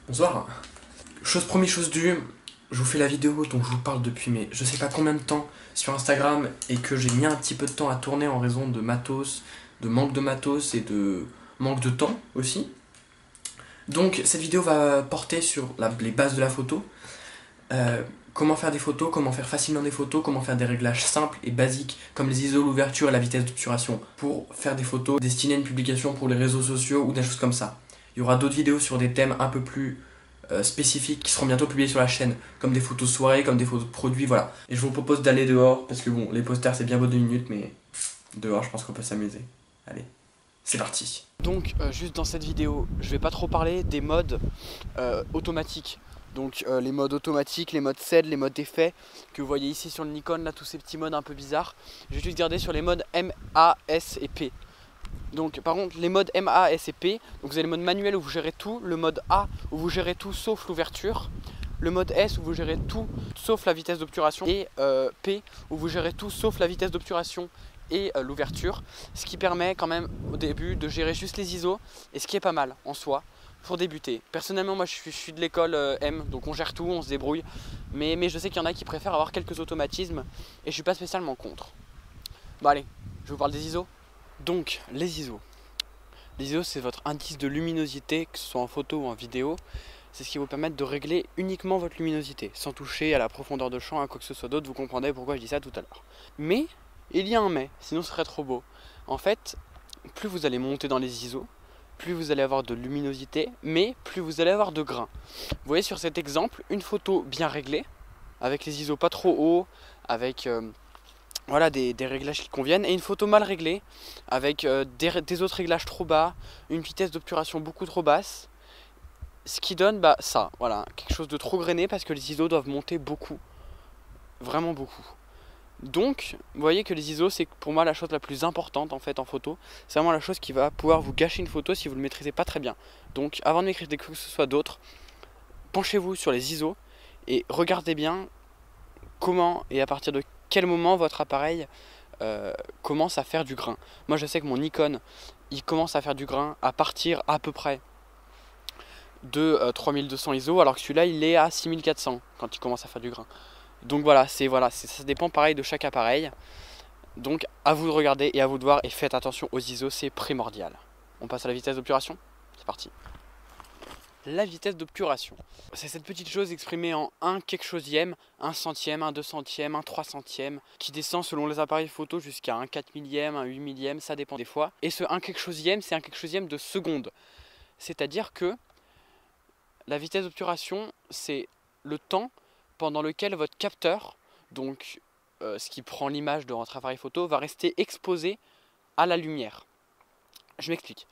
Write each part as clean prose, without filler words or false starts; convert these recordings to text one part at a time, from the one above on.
Bonsoir. Chose promise, chose due, je vous fais la vidéo dont je vous parle depuis mais je sais pas combien de temps sur Instagram et que j'ai mis un petit peu de temps à tourner en raison de matos, de manque de matos et de manque de temps aussi. Donc cette vidéo va porter sur les bases de la photo, comment faire des photos, comment faire facilement des photos, comment faire des réglages simples et basiques comme les ISO, l'ouverture et la vitesse d'obturation pour faire des photos destinées à une publication pour les réseaux sociaux ou des choses comme ça. Il y aura d'autres vidéos sur des thèmes un peu plus spécifiques qui seront bientôt publiées sur la chaîne, comme des photos soirées, comme des photos de produits, voilà. Et je vous propose d'aller dehors, parce que bon, les posters c'est bien beau 2 minutes, mais dehors je pense qu'on peut s'amuser. Allez, c'est parti. Donc juste dans cette vidéo, je vais pas trop parler des modes automatiques. Donc les modes automatiques, les modes SED, les modes effets que vous voyez ici sur le Nikon, là tous ces petits modes un peu bizarres. Je vais juste garder sur les modes M, A, S et P. Donc par contre les modes M, A, S et P, donc vous avez le mode manuel où vous gérez tout, le mode A où vous gérez tout sauf l'ouverture, le mode S où vous gérez tout sauf la vitesse d'obturation et P où vous gérez tout sauf la vitesse d'obturation et l'ouverture, ce qui permet quand même au début de gérer juste les ISO et ce qui est pas mal en soi pour débuter. Personnellement moi je suis de l'école M, donc on gère tout, on se débrouille, mais je sais qu'il y en a qui préfèrent avoir quelques automatismes et je suis pas spécialement contre. Bon allez, je vous parle des ISO. Donc les ISO. Les ISO c'est votre indice de luminosité, que ce soit en photo ou en vidéo. C'est ce qui va vous permettre de régler uniquement votre luminosité, sans toucher à la profondeur de champ, à quoi que ce soit d'autre. Vous comprendrez pourquoi je dis ça tout à l'heure. Mais, il y a un mais, sinon ce serait trop beau. En fait, plus vous allez monter dans les ISO, plus vous allez avoir de luminosité, mais plus vous allez avoir de grains. Vous voyez sur cet exemple, une photo bien réglée, avec les ISO pas trop hauts, avec voilà, des réglages qui conviennent, et une photo mal réglée, avec des autres réglages trop bas, une vitesse d'obturation beaucoup trop basse, ce qui donne ça, voilà, quelque chose de trop grainé parce que les ISO doivent monter beaucoup, vraiment beaucoup. Donc, vous voyez que les ISO, c'est pour moi la chose la plus importante en fait en photo. C'est vraiment la chose qui va pouvoir vous gâcher une photo si vous ne le maîtrisez pas très bien. Donc, avant de m'écrire quoi que ce soit d'autre, penchez-vous sur les ISO et regardez bien comment et à partir de quel moment votre appareil commence à faire du grain. Moi, je sais que mon Nikon, il commence à faire du grain à partir à peu près de 3200 ISO, alors que celui-là, il est à 6400 quand il commence à faire du grain. Donc voilà, ça dépend pareil de chaque appareil. Donc à vous de regarder et à vous de voir et faites attention aux ISO, c'est primordial. On passe à la vitesse d'obturation. C'est parti. La vitesse d'obturation, c'est cette petite chose exprimée en 1 quelque chosième, 1 centième, 1 deux centième, 1 3 centième, qui descend selon les appareils photo jusqu'à 1 4 millième, 1 8 millième, ça dépend des fois. Et ce 1 quelque chosième, c'est 1 quelque chosième de seconde. C'est-à-dire que la vitesse d'obturation, c'est le temps pendant lequel votre capteur, donc ce qui prend l'image de votre appareil photo, va rester exposé à la lumière. Je m'explique.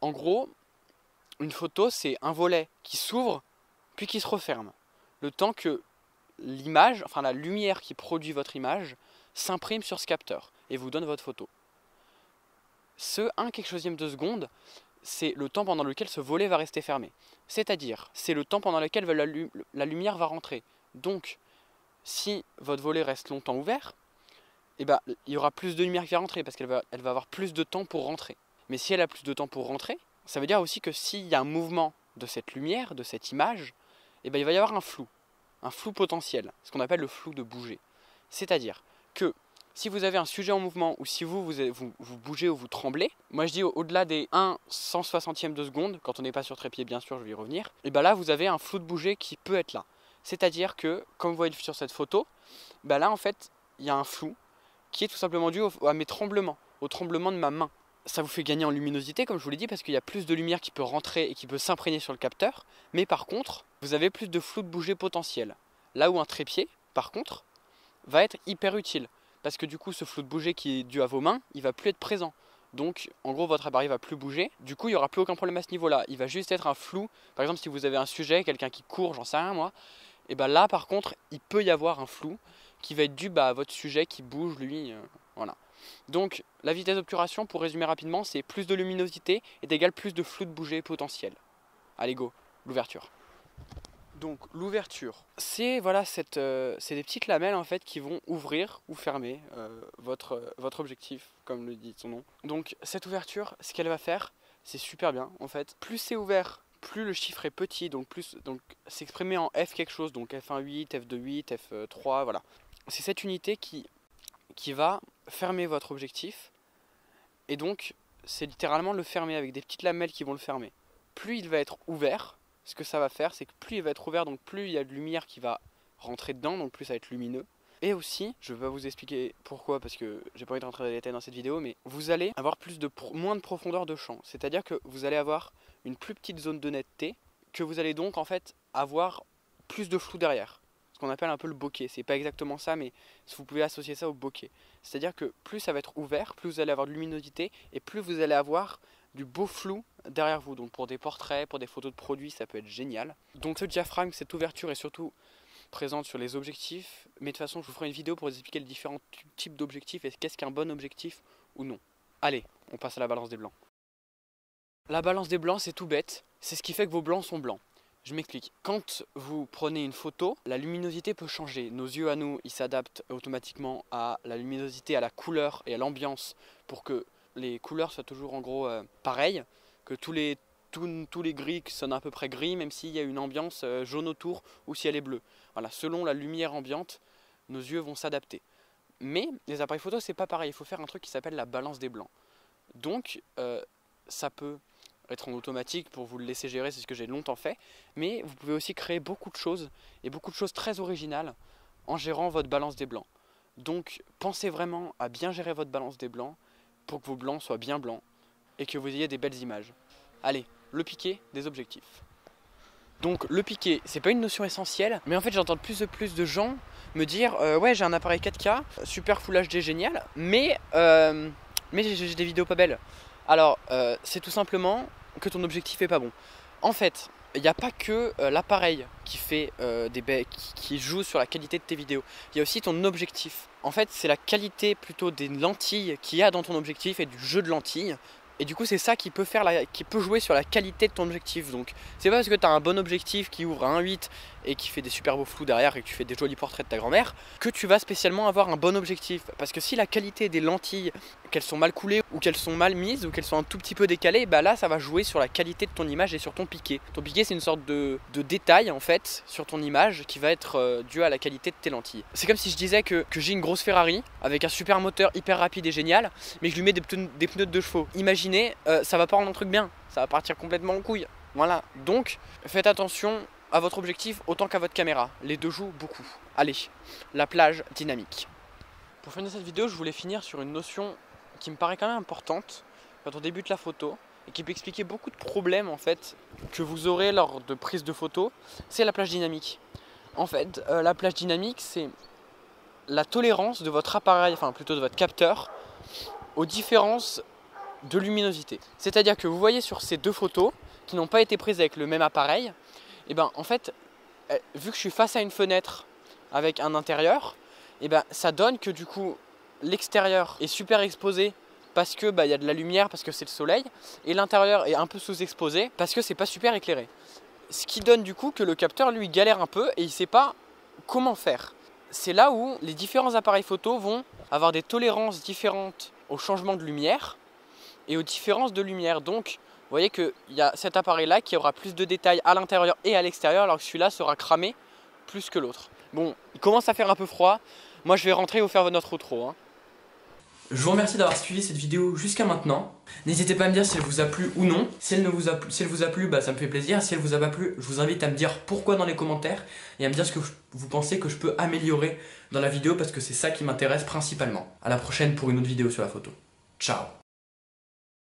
En gros, une photo, c'est un volet qui s'ouvre puis qui se referme. Le temps que l'image, enfin la lumière qui produit votre image, s'imprime sur ce capteur et vous donne votre photo. Ce 1 quelque chosième de seconde, c'est le temps pendant lequel ce volet va rester fermé. C'est-à-dire, c'est le temps pendant lequel la lumière va rentrer. Donc, si votre volet reste longtemps ouvert, eh ben, il y aura plus de lumière qui va rentrer parce qu'elle va avoir plus de temps pour rentrer. Mais si elle a plus de temps pour rentrer, ça veut dire aussi que s'il y a un mouvement de cette lumière, de cette image, eh ben, il va y avoir un flou potentiel, ce qu'on appelle le flou de bouger. C'est-à-dire que si vous avez un sujet en mouvement ou si vous bougez ou vous tremblez, moi je dis au-delà des 1 160e de seconde, quand on n'est pas sur trépied bien sûr, je vais y revenir, et bien là vous avez un flou de bouger qui peut être là. C'est-à-dire que, comme vous voyez sur cette photo, ben là en fait il y a un flou qui est tout simplement dû à mes tremblements, au tremblement de ma main. Ça vous fait gagner en luminosité comme je vous l'ai dit parce qu'il y a plus de lumière qui peut rentrer et qui peut s'imprégner sur le capteur, mais par contre vous avez plus de flou de bouger potentiel. Là où un trépied, par contre, va être hyper utile. Parce que du coup, ce flou de bouger qui est dû à vos mains, il va plus être présent. Donc, en gros, votre appareil va plus bouger. Du coup, il n'y aura plus aucun problème à ce niveau-là. Il va juste être un flou. Par exemple, si vous avez un sujet, quelqu'un qui court, j'en sais rien moi, et bien là, par contre, il peut y avoir un flou qui va être dû à votre sujet qui bouge, lui. Voilà. Donc, la vitesse d'obturation, pour résumer rapidement, c'est plus de luminosité est égal plus de flou de bouger potentiel. Allez, go, l'ouverture. Donc l'ouverture, c'est voilà, c'est des petites lamelles en fait qui vont ouvrir ou fermer votre objectif, comme le dit son nom. Donc cette ouverture, ce qu'elle va faire, c'est super bien en fait. Plus c'est ouvert, plus le chiffre est petit, donc s'exprimer en f quelque chose, donc f1.8, f2.8, f3, voilà. C'est cette unité qui va fermer votre objectif, et donc c'est littéralement le fermer avec des petites lamelles qui vont le fermer. Plus il va être ouvert, ce que ça va faire, c'est que plus il va être ouvert, donc plus il y a de lumière qui va rentrer dedans, donc plus ça va être lumineux. Et aussi, je vais pas vous expliquer pourquoi, parce que j'ai pas envie de rentrer dans les détails dans cette vidéo, mais vous allez avoir moins de profondeur de champ. C'est-à-dire que vous allez avoir une plus petite zone de netteté, que vous allez donc en fait avoir plus de flou derrière. Ce qu'on appelle un peu le bokeh. C'est pas exactement ça, mais vous pouvez associer ça au bokeh. C'est-à-dire que plus ça va être ouvert, plus vous allez avoir de luminosité, et plus vous allez avoir du beau flou derrière vous. Donc pour des portraits, pour des photos de produits, ça peut être génial. Donc ce diaphragme, cette ouverture est surtout présente sur les objectifs, mais de toute façon je vous ferai une vidéo pour vous expliquer les différents types d'objectifs et qu'est-ce qu'un bon objectif ou non. Allez, on passe à la balance des blancs. La balance des blancs, c'est tout bête, c'est ce qui fait que vos blancs sont blancs. Je m'explique. Quand vous prenez une photo, la luminosité peut changer. Nos yeux à nous, ils s'adaptent automatiquement à la luminosité, à la couleur et à l'ambiance pour que les couleurs soient toujours en gros pareilles, que tous les gris sonnent à peu près gris, même s'il y a une ambiance jaune autour ou si elle est bleue. Voilà, selon la lumière ambiante, nos yeux vont s'adapter. Mais les appareils photo, c'est pas pareil. Il faut faire un truc qui s'appelle la balance des blancs. Donc, ça peut être en automatique pour vous le laisser gérer, c'est ce que j'ai longtemps fait. Mais vous pouvez aussi créer beaucoup de choses, et beaucoup de choses très originales, en gérant votre balance des blancs. Donc, pensez vraiment à bien gérer votre balance des blancs, pour que vos blancs soient bien blancs, et que vous ayez des belles images. Allez, le piqué des objectifs. Donc le piqué, c'est pas une notion essentielle, mais en fait j'entends de plus en plus de gens me dire ouais, j'ai un appareil 4K, super Full HD génial, mais j'ai des vidéos pas belles. Alors c'est tout simplement que ton objectif est pas bon. En fait, il n'y a pas que l'appareil qui fait qui joue sur la qualité de tes vidéos. Il y a aussi ton objectif. En fait, c'est la qualité plutôt des lentilles qu'il y a dans ton objectif et du jeu de lentilles. Et du coup c'est ça qui peut jouer sur la qualité de ton objectif. Donc c'est pas parce que tu as un bon objectif qui ouvre à 1.8 et qui fait des super beaux flous derrière et que tu fais des jolis portraits de ta grand-mère que tu vas spécialement avoir un bon objectif. Parce que si la qualité des lentilles, qu'elles sont mal coulées ou qu'elles sont mal mises ou qu'elles sont un tout petit peu décalées, bah là ça va jouer sur la qualité de ton image et sur ton piqué. Ton piqué c'est une sorte de détail en fait sur ton image qui va être dû à la qualité de tes lentilles. C'est comme si je disais que j'ai une grosse Ferrari avec un super moteur hyper rapide et génial, mais que je lui mets des pneus de 2 chevaux. Imaginez, ça va pas rendre un truc bien, ça va partir complètement en couille. Voilà, donc faites attention à votre objectif autant qu'à votre caméra. Les deux jouent beaucoup. Allez, la plage dynamique. Pour finir cette vidéo, je voulais finir sur une notion qui me paraît quand même importante quand on débute la photo et qui peut expliquer beaucoup de problèmes en fait que vous aurez lors de prise de photo. C'est la plage dynamique. En fait, la plage dynamique, c'est la tolérance de votre appareil, enfin plutôt de votre capteur, aux différences de luminosité. C'est-à-dire que vous voyez sur ces deux photos qui n'ont pas été prises avec le même appareil, et ben en fait, vu que je suis face à une fenêtre avec un intérieur, et ben ça donne que du coup l'extérieur est super exposé parce que y a de la lumière, parce que c'est le soleil, et l'intérieur est un peu sous-exposé parce que c'est pas super éclairé. Ce qui donne du coup que le capteur lui galère un peu et il sait pas comment faire. C'est là où les différents appareils photo vont avoir des tolérances différentes au changement de lumière et aux différences de lumière. Donc vous voyez qu'il y a cet appareil là qui aura plus de détails à l'intérieur et à l'extérieur, alors que celui-là sera cramé plus que l'autre. Bon, il commence à faire un peu froid, moi je vais rentrer et vous faire notre outro. Je vous remercie d'avoir suivi cette vidéo jusqu'à maintenant. N'hésitez pas à me dire si elle vous a plu ou non. Si elle vous a plu, ça me fait plaisir. Si elle vous a pas plu, je vous invite à me dire pourquoi dans les commentaires et à me dire ce que vous pensez que je peux améliorer dans la vidéo parce que c'est ça qui m'intéresse principalement. À la prochaine pour une autre vidéo sur la photo. Ciao.